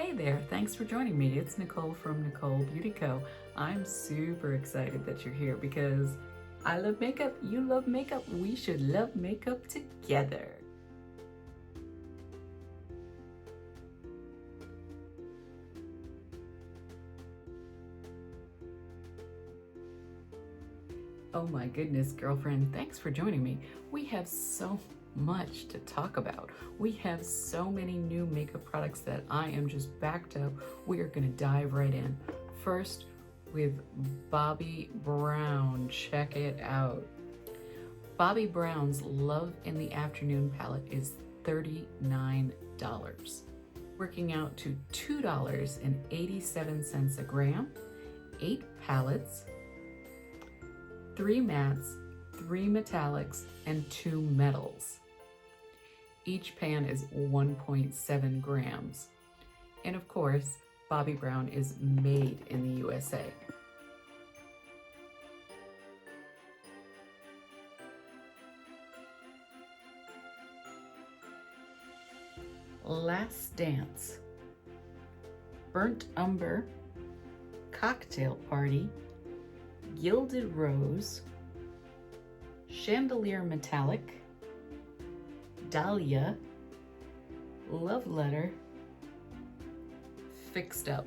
Hey there, thanks for joining me. It's Nicole from Nicole Beauty Co. I'm super excited that you're here because I love makeup, you love makeup, we should love makeup together. Oh my goodness, girlfriend, thanks for joining me. We have so much to talk about. We have so many new makeup products that I am just backed up. We are gonna dive right in. First, with Bobbi Brown, check it out. Bobbi Brown's Love in the Afternoon palette is $39, working out to $2.87 a gram, 8 palettes, 3 mattes, 3 metallics, and 2 metals. Each pan is 1.7 grams. And of course, Bobbi Brown is made in the USA. Last Dance, Burnt Umber, Cocktail Party, Gilded Rose, Chandelier Metallic, Dahlia, Love Letter, Fixed Up.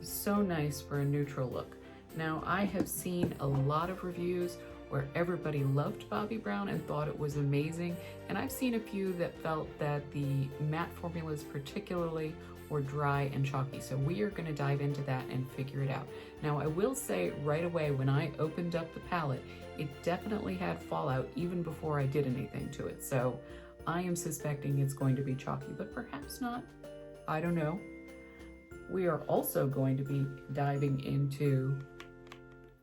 So nice for a neutral look. Now, I have seen a lot of reviews where everybody loved Bobbi Brown and thought it was amazing, and I've seen a few that felt that the matte formulas particularly were dry and chalky. So we are going to dive into that and figure it out. Now, I will say right away, when I opened up the palette, it definitely had fallout even before I did anything to it. So I am suspecting it's going to be chalky, but perhaps not. I don't know. We are also going to be diving into,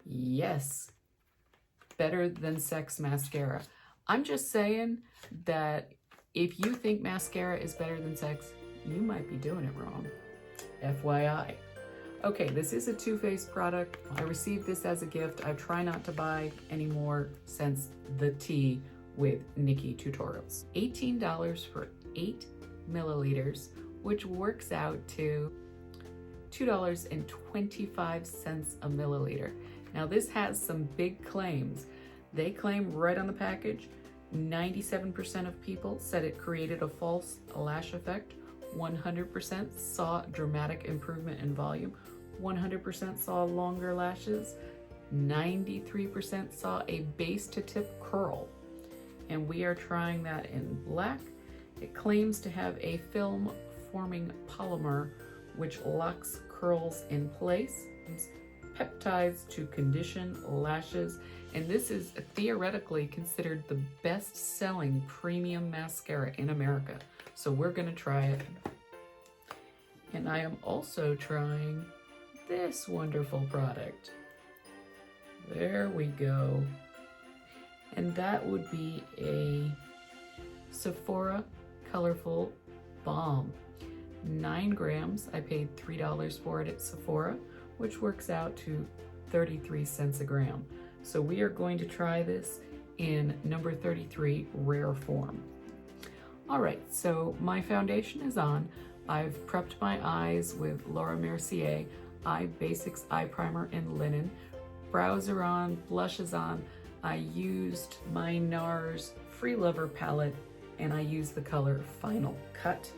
yes, Better Than Sex mascara. I'm just saying that if you think mascara is better than sex, you might be doing it wrong. FYI. Okay, this is a Too Faced product. I received this as a gift. I try not to buy anymore since the tea with Nikki tutorials. $18 for 8 milliliters, which works out to $2.25 a milliliter. Now this has some big claims. They claim right on the package, 97% of people said it created a false lash effect, 100% saw dramatic improvement in volume, 100% saw longer lashes, 93% saw a base to tip curl. And we are trying that in black. It claims to have a film forming polymer which locks curls in place, peptides to condition lashes, and this is theoretically considered the best-selling premium mascara in America. So we're gonna try it. And I am also trying this wonderful product. There we go. And that would be a Sephora Colorful Balm. 9 grams, I paid $3 for it at Sephora, which works out to 33 cents a gram. So we are going to try this in number 33, Rare Form. All right, so my foundation is on. I've prepped my eyes with Laura Mercier Eye Basics Eye Primer in Linen. Brows are on, blush is on. I used my NARS Free Lover palette, and I used the color Final Cut.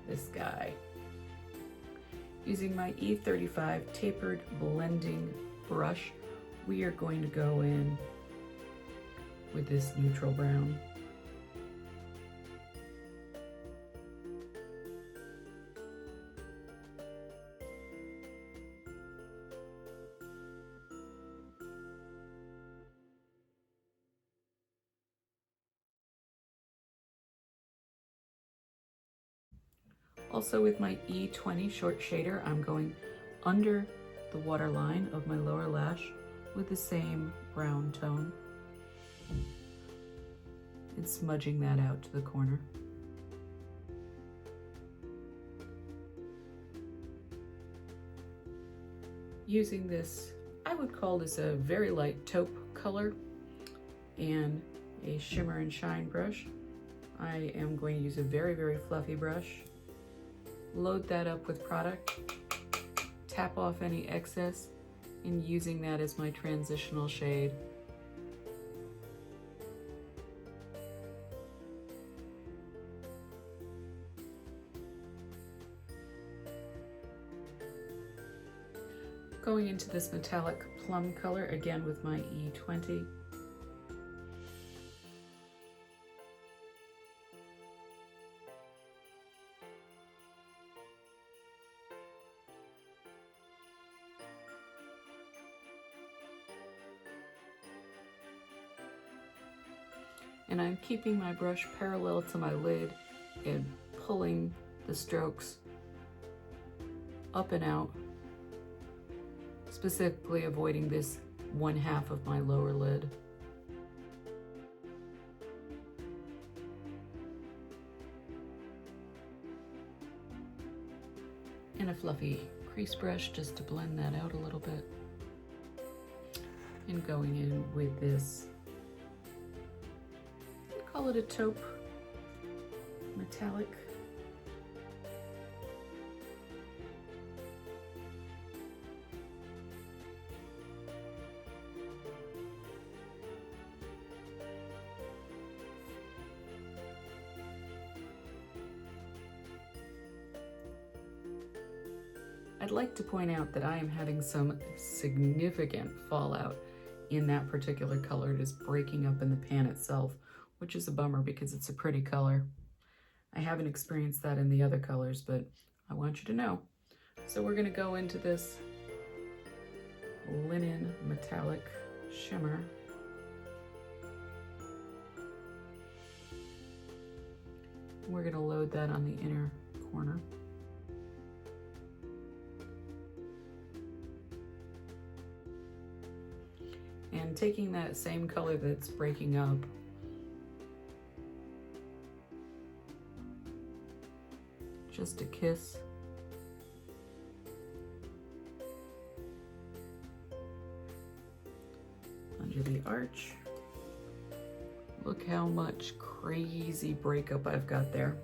This guy. Using my E35 tapered blending brush, we are going to go in with this neutral brown. Also with my E20 short shader, I'm going under the waterline of my lower lash with the same brown tone and smudging that out to the corner. Using this, I would call this a very light taupe color, and a shimmer and shine brush, I am going to use a very, very fluffy brush, load that up with product, tap off any excess, and using that as my transitional shade. Going into this metallic plum color, again with my E20. And I'm keeping my brush parallel to my lid and pulling the strokes up and out, specifically avoiding this 1/2 of my lower lid. And a fluffy crease brush just to blend that out a little bit. And going in with this, call it a taupe metallic. I'd like to point out that I am having some significant fallout in that particular color. It is breaking up in the pan itself, which is a bummer because it's a pretty color. I haven't experienced that in the other colors, but I want you to know. So we're gonna go into this linen metallic shimmer. We're gonna load that on the inner corner. And taking that same color that's breaking up, just a kiss, under the arch. Look how much crazy breakup I've got there.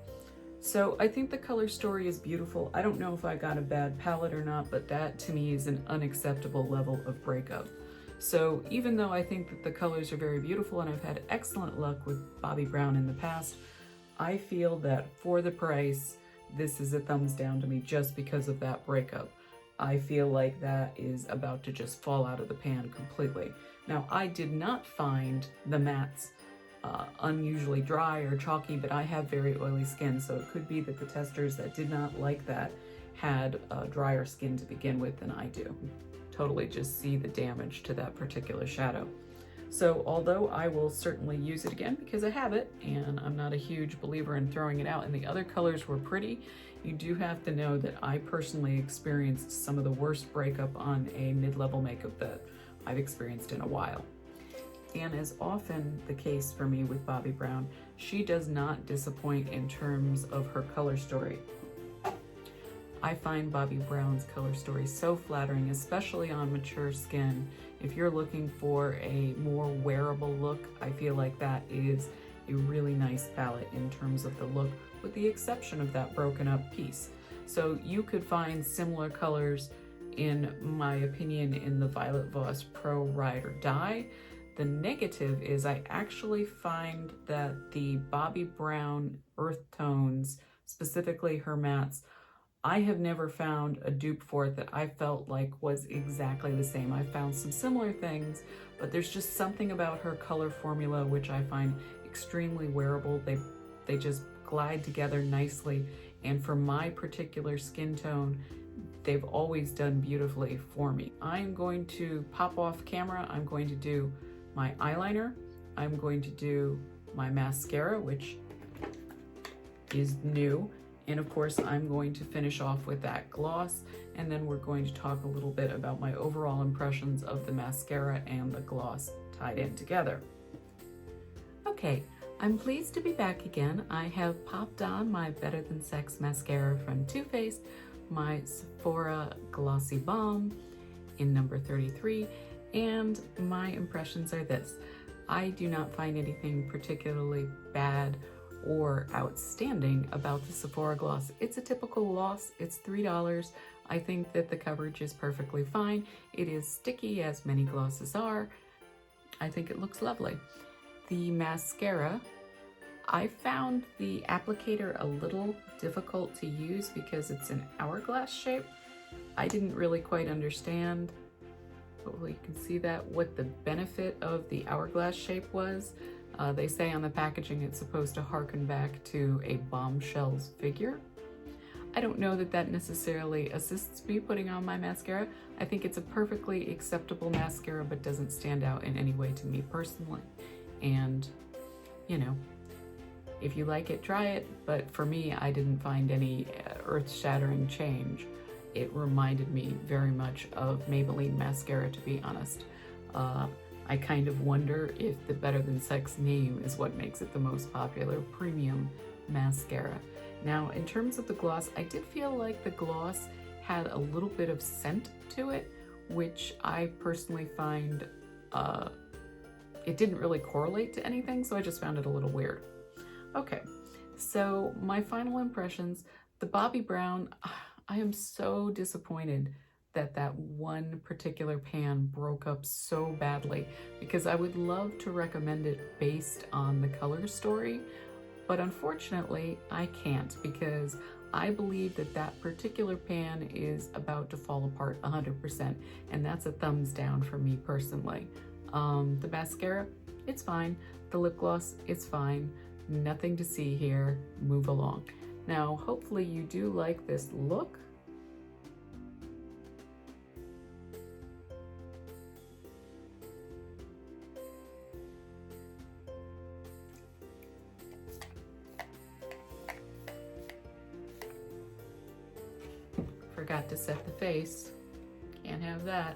So I think the color story is beautiful. I don't know if I got a bad palette or not, but that to me is an unacceptable level of breakup. So even though I think that the colors are very beautiful and I've had excellent luck with Bobbi Brown in the past, I feel that for the price, this is a thumbs down to me just because of that breakup. I feel like that is about to just fall out of the pan completely. Now, I did not find the mattes unusually dry or chalky, but I have very oily skin, so it could be that the testers that did not like that had drier skin to begin with than I do. Totally just see the damage to that particular shadow. So although I will certainly use it again because I have it and I'm not a huge believer in throwing it out and the other colors were pretty, you do have to know that I personally experienced some of the worst breakup on a mid-level makeup that I've experienced in a while. And as often the case for me with Bobbi Brown, she does not disappoint in terms of her color story. I find Bobbi Brown's color story so flattering, especially on mature skin. If you're looking for a more wearable look, I feel like that is a really nice palette in terms of the look, with the exception of that broken up piece. So you could find similar colors, in my opinion, in the Violet Voss Pro Ride or Die. The negative is I actually find that the Bobbi Brown earth tones, specifically her mattes, I have never found a dupe for it that I felt like was exactly the same. I found some similar things, but there's just something about her color formula which I find extremely wearable. They just glide together nicely, and for my particular skin tone, they've always done beautifully for me. I'm going to pop off camera. I'm going to do my eyeliner. I'm going to do my mascara, which is new. And of course, I'm going to finish off with that gloss, and then we're going to talk a little bit about my overall impressions of the mascara and the gloss tied in together. Okay, I'm pleased to be back again. I have popped on my Better Than Sex mascara from Too Faced, my Sephora Glossy Balm in number 33, and my impressions are this. I do not find anything particularly bad or outstanding about the Sephora gloss. It's a typical gloss. It's $3. I think that the coverage is perfectly fine. It is sticky, as many glosses are. I think it looks lovely. The mascara, I found the applicator a little difficult to use because it's an hourglass shape. I didn't really quite understand, hopefully you can see that, what the benefit of the hourglass shape was. They say on the packaging it's supposed to harken back to a bombshell's figure. I don't know that that necessarily assists me putting on my mascara. I think it's a perfectly acceptable mascara, but doesn't stand out in any way to me personally. And, you know, if you like it, try it. But for me, I didn't find any earth-shattering change. It reminded me very much of Maybelline mascara, to be honest. I kind of wonder if the Better Than Sex name is what makes it the most popular premium mascara. Now, in terms of the gloss, I did feel like the gloss had a little bit of scent to it, which I personally find, it didn't really correlate to anything, so I just found it a little weird. Okay, so my final impressions, the Bobbi Brown, I am so disappointed that that one particular pan broke up so badly, because I would love to recommend it based on the color story, but unfortunately I can't, because I believe that that particular pan is about to fall apart 100%, and that's a thumbs down for me personally. The mascara, it's fine. The lip gloss, it's fine. Nothing to see here. Move along. Now, hopefully you do like this look. Forgot to set the face. Can't have that.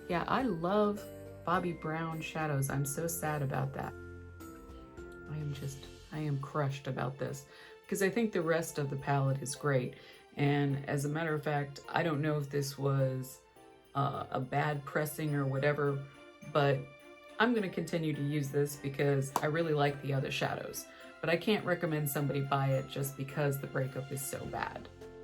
Yeah, I love Bobbi Brown shadows. I'm so sad about that. I am crushed about this, because I think the rest of the palette is great. And as a matter of fact, I don't know if this was a bad pressing or whatever, but I'm gonna continue to use this because I really like the other shadows. But I can't recommend somebody buy it just because the breakup is so bad.